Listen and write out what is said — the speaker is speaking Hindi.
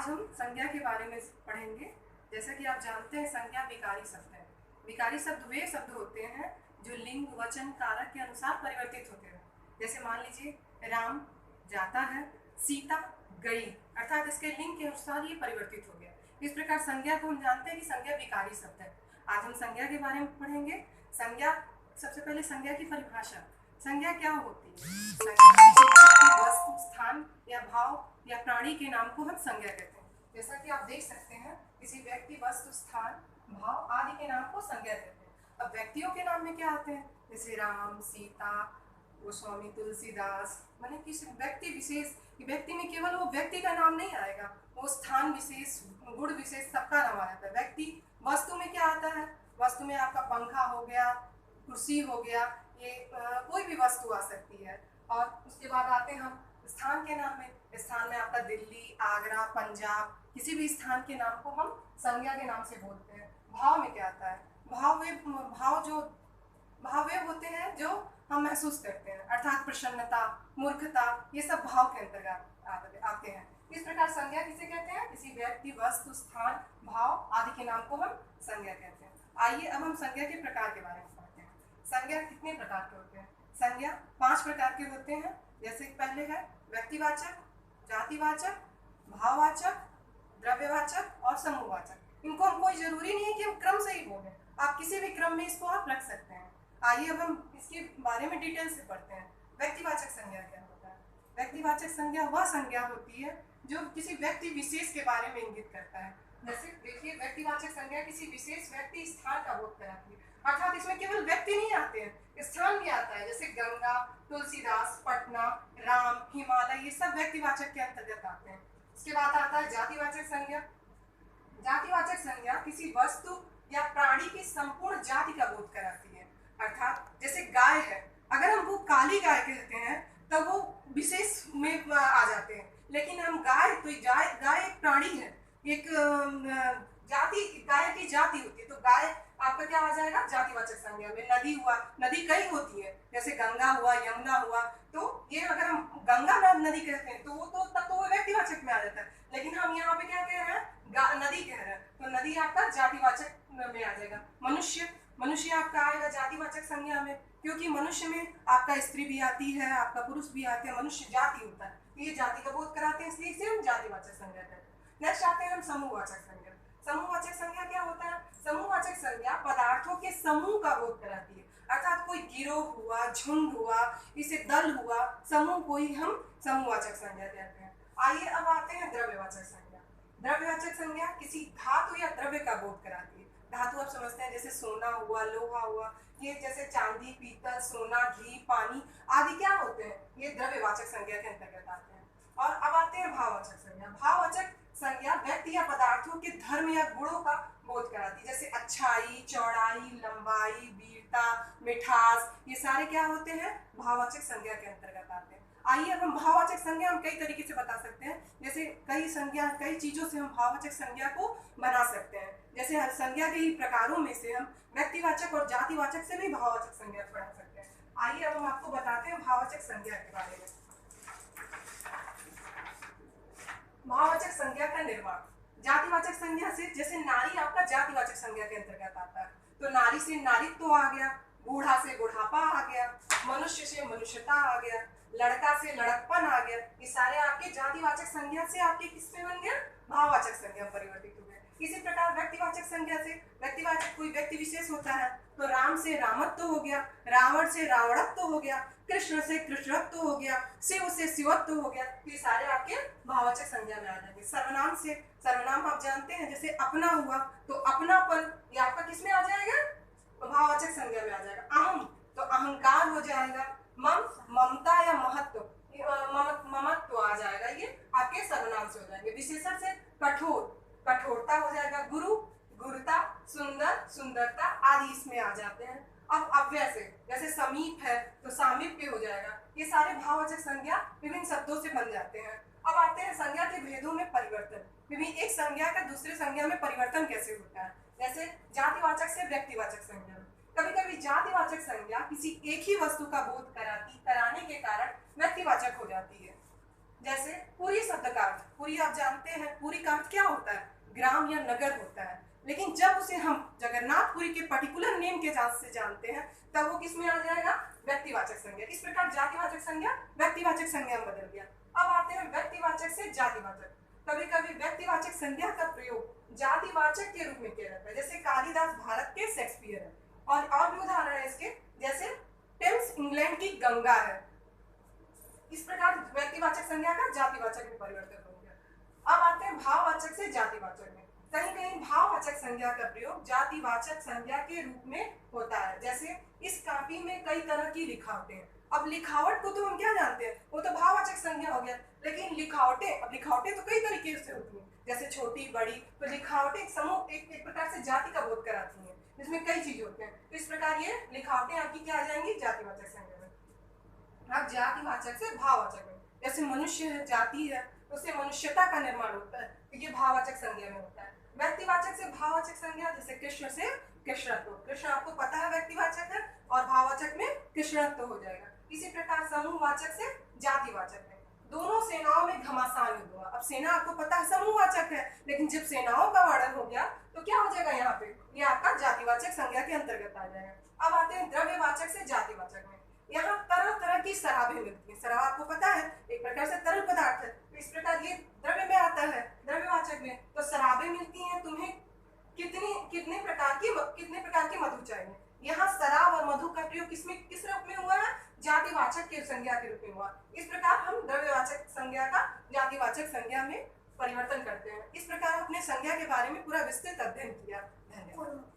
आज हम संज्ञा के बारे में पढ़ेंगे। जैसा कि आप जानते हैं, संज्ञा विकारी शब्द है। विकारी शब्द वे शब्द होते हैं जो लिंग, वचन, कारक के अनुसार परिवर्तित होते हैं। जैसे मान लीजिए राम जाता है, सीता गई, अर्थात इसके लिंग के अनुसार ये परिवर्तित हो गया। इस प्रकार संज्ञा को हम जानते हैं कि संज्ञा विकारी शब्द है। आज हम संज्ञा के बारे में पढ़ेंगे। संज्ञा, सबसे पहले संज्ञा की परिभाषा। संज्ञा क्या होती है? संज्ञा वस्तु, स्थान या भाव या प्राणी के नाम को हम संज्ञा कहते हैं। जैसा कि आप देख सकते हैं, किसी व्यक्ति, वस्तु, स्थान, भाव आदि के नाम को संज्ञा कहते हैं। अब व्यक्तियों के नाम में क्या आते हैं? जैसे राम, सीता, गोस्वामी तुलसीदास, माने किसी व्यक्ति विशेष। व्यक्ति में केवल वो व्यक्ति का नाम नहीं आएगा, वो स्थान विशेष, गुण विशेष, सबका नाम आ जाता है। व्यक्ति, वस्तु में क्या आता है? वस्तु में आपका पंखा हो गया, कुर्सी हो गया, ये कोई भी वस्तु आ सकती है। और उसके बाद आते हैं हम स्थान के नाम में। स्थान में आपका दिल्ली, आगरा, पंजाब, किसी भी स्थान के नाम को हम संज्ञा के नाम से बोलते हैं। भाव में क्या आता है? भाव वे होते हैं जो हम महसूस करते हैं, अर्थात प्रसन्नता, मूर्खता, ये सब भाव के अंतर्गत आते हैं। इस प्रकार संज्ञा किसे कहते हैं? किसी व्यक्ति, वस्तु, स्थान, भाव आदि के नाम को हम संज्ञा कहते हैं। आइए अब हम संज्ञा के प्रकार के बारे में पढ़ते हैं। संज्ञा कितने प्रकार के होते हैं? संज्ञा 5 प्रकार के होते हैं। जैसे पहले है व्यक्तिवाचक, जातिवाचक, भाववाचक, द्रव्यवाचक और समूहवाचक। इनको हम, कोई जरूरी नहीं है कि हम क्रम से ही बोलें, आप किसी भी क्रम में इसको आप रख सकते हैं। आइए अब हम इसके बारे में डिटेल से पढ़ते हैं। व्यक्तिवाचक संज्ञा क्या होता है? व्यक्तिवाचक संज्ञा वह संज्ञा होती है जो किसी व्यक्ति विशेष के बारे में इंगित करता है। जैसे देखिए, व्यक्तिवाचक संज्ञा किसी विशेष व्यक्ति, स्थान का बोध कराती है, अर्थात इसमें केवल व्यक्ति नहीं आते हैं, स्थान भी आता है। जैसे गंगा, तुलसीदास, पटना, राम, हिमालय, ये सब व्यक्तिवाचक के अंतर्गत आते हैं। इसके बाद आता है जातिवाचक संज्ञा। जातिवाचक संज्ञा किसी वस्तु या प्राणी की संपूर्ण जाति का बोध कराती है। अर्थात जैसे गाय है, अगर हम वो काली गाय कहते हैं तो वो विशेष में आ जाते हैं, लेकिन हम गाय, तो गाय एक प्राणी है, एक जाति, गाय की जाति होती है, तो गाय आपका क्या आ जाएगा? जातिवाचक संज्ञा में। नदी हुआ, नदी कई होती है, जैसे गंगा हुआ, यमुना हुआ, तो ये अगर हम गंगा नदी कहते हैं तो वो तो तब तो वो व्यक्तिवाचक में आ जाता है, लेकिन हम यहाँ पे क्या कह रहे हैं? नदी कह रहे हैं, तो नदी आपका जातिवाचक में आ जाएगा। मनुष्य आपका आएगा जातिवाचक संज्ञा में, क्योंकि मनुष्य में आपका स्त्री भी आती है, आपका पुरुष भी आते हैं, मनुष्य जाति होता है, ये जाति का बोध कराते हैं, इसलिए इसे हम जातिवाचक संज्ञा कहते हैं। नेक्स्ट आते हैं हम समूहवाचक संज्ञा। समूहवाचक संज्ञा क्या होता है? समूहवाचक संज्ञा पदार्थों के समूह का बोध कराती है, अर्थात कोई गिरोह हुआ, झुंड हुआ, इसे दल हुआ, समूह को ही हम समूहवाचक संज्ञा कहते हैं। आइए अब आते हैं द्रव्यवाचक संज्ञा। द्रव्यवाचक संज्ञा किसी धातु या द्रव्य का बोध कराती है। धातु आप समझते हैं, जैसे सोना हुआ, लोहा हुआ, ये जैसे चांदी, पीतल, सोना, घी, पानी आदि क्या होते हैं? ये द्रव्यवाचक संज्ञा के अंतर्गत आते हैं। और अब आते हैं भाववाचक संज्ञा। भाववाचक संज्ञा व्यक्ति या पदार्थों के धर्म या गुणों का बोध कराती है, जैसे अच्छाई, चौड़ाई, लंबाई, वीरता, मिठास, ये सारे क्या होते हैं? भाववाचक संज्ञा के अंतर्गत आते हैं। आइए अब हम भाववाचक संज्ञा हम कई तरीके से बता सकते हैं। जैसे कई चीजों से हम भाववाचक संज्ञा को बना सकते हैं। जैसे संज्ञा के ही प्रकारों में से हम व्यक्तिवाचक और जातिवाचक से भी भाववाचक संज्ञा बना सकते हैं। आइए अब हम आपको बताते हैं भाववाचक संज्ञा के बारे में। भाववाचक संज्ञा का निर्माण। जातिवाचक संज्ञा से, जैसे नारी आपका जातिवाचक संज्ञा के अंतर्गत आता है, तो नारी से नारीत्व आ गया, बूढ़ा से बुढ़ापा आ गया, मनुष्य से मनुष्यता आ गया, लड़का से लड़कपन आ गया, ये सारे आपके जातिवाचक संज्ञा से आपके किसमें बन गया? भाववाचक संज्ञा परिवर्तित हो गए। इसी प्रकार व्यक्तिवाचक संज्ञा से, व्यक्तिवाचक कोई व्यक्ति विशेष होता है, तो राम से रामत्व हो गया, रावण से रावणत्व हो गया, कृष्ण से कृष्णत्व हो गया, शिव से शिवत्व हो गया, ये सारे आपके भाववाचक संज्ञा में आ जाएंगे। सर्वनाम से, सर्वनाम आप जानते हैं, जैसे अपना हुआ, तो अपनापन ये आपका किसमें आ जाएगा? भाववाचक संज्ञा में आ जाएगा। अहम, तो अहंकार हो जाएगा। मम, ममता या महत्व, ममत्व आ जाएगा, ये आपके सर्वनाम से हो जाएंगे। विशेषण से कठोर, कठोरता हो जाएगा। गुरु, गुरुता, सुंदर, सुंदरता आदि इसमें आ जाते हैं। अब अव्यय से, जैसे समीप है तो सामीप्य हो जाएगा। ये सारे भाववाचक संज्ञा विभिन्न शब्दों से बन जाते हैं। अब आते हैं संज्ञा के भेदों में परिवर्तन। विभिन्न एक संज्ञा का दूसरे संज्ञा में परिवर्तन कैसे होता है? जैसे जातिवाचक से व्यक्तिवाचक संज्ञा। कभी कभी जातिवाचक संज्ञा किसी एक ही वस्तु का बोध कराने के कारण व्यक्तिवाचक हो जाती है। जैसे पुरी शब्द का अर्थ, पुरी आप जानते हैं, पुरी का अर्थ क्या होता है? ग्राम या नगर होता है। लेकिन जब उसे हम जगन्नाथपुरी के पर्टिकुलर नेम के जांच से जानते हैं, तब वो किस में आ जाएगा? व्यक्तिवाचक संज्ञा। इस प्रकार जातिवाचक संज्ञा व्यक्तिवाचक संज्ञा में बदल गया। अब आते हैं व्यक्तिवाचक से जातिवाचक। कभी कभी व्यक्तिवाचक संज्ञा का प्रयोग जातिवाचक के रूप में किया जाता है, जैसे कालिदास भारत के शेक्सपियर है। और भी उदाहरण है इसके, जैसे टेम्स इंग्लैंड की गंगा है। इस प्रकार व्यक्तिवाचक संज्ञा का जातिवाचक में परिवर्तन हो गया। अब आते हैं भाववाचक से जातिवाचक में। कहीं कहीं भाववाचक संज्ञा का प्रयोग जातिवाचक संज्ञा के रूप में होता है, जैसे इस कापी में कई तरह की लिखावटें हैं। अब लिखावट को तो हम क्या जानते हैं, वो तो भाववाचक संज्ञा हो गया। लेकिन लिखावटें, अब लिखावटें तो कई तरीके से होती हैं, जैसे छोटी बड़ी। तो लिखावटें समूह एक प्रकार से जाति का बोध कराती हैं, जिसमें कई चीज होते हैं। तो इस प्रकार ये लिखावटें आपकी क्या आ जाएंगी? जातिवाचक संज्ञा में। अब जातिवाचक से भाववाचक में, जैसे मनुष्य है, जाति है, उससे मनुष्यता का निर्माण होता है, तो ये भाववाचक संज्ञा में होता है। व्यक्तिवाचक से भाववाचक संज्ञा, जैसे कृष्ण से कृष्णत्व। कृष्ण आपको पता है व्यक्तिवाचक है, और भाववाचक में कृष्णत्व हो जाएगा। इसी प्रकार समूहवाचक से जातिवाचक में, दोनों सेनाओं में घमासान युद्ध हुआ। अब सेना आपको पता है समूहवाचक है, लेकिन जब सेनाओं का वर्णन हो गया तो क्या हो जाएगा यहाँ पे? ये आपका जातिवाचक संज्ञा के अंतर्गत आ जाएगा। अब आते हैं द्रव्यवाचक से जातिवाचक में। यहाँ तरह तरह की शराबें मिलती हैं। शराब आपको पता है एक प्रकार से तरल पदार्थ है, तो इस प्रकार ये द्रव्य में आता है, द्रव्यवाचक में। तो शराबें मिलती हैं, तुम्हें कितने प्रकार की मधु चाहिए। यहाँ शराब और मधु का प्रयोग किस रूप में हुआ है? जातिवाचक के संज्ञा के रूप में हुआ। इस प्रकार हम द्रव्यवाचक संज्ञा का जातिवाचक संज्ञा में परिवर्तन करते हैं। इस प्रकार अपने संज्ञा के बारे में पूरा विस्तृत अध्ययन किया। धन्यवाद।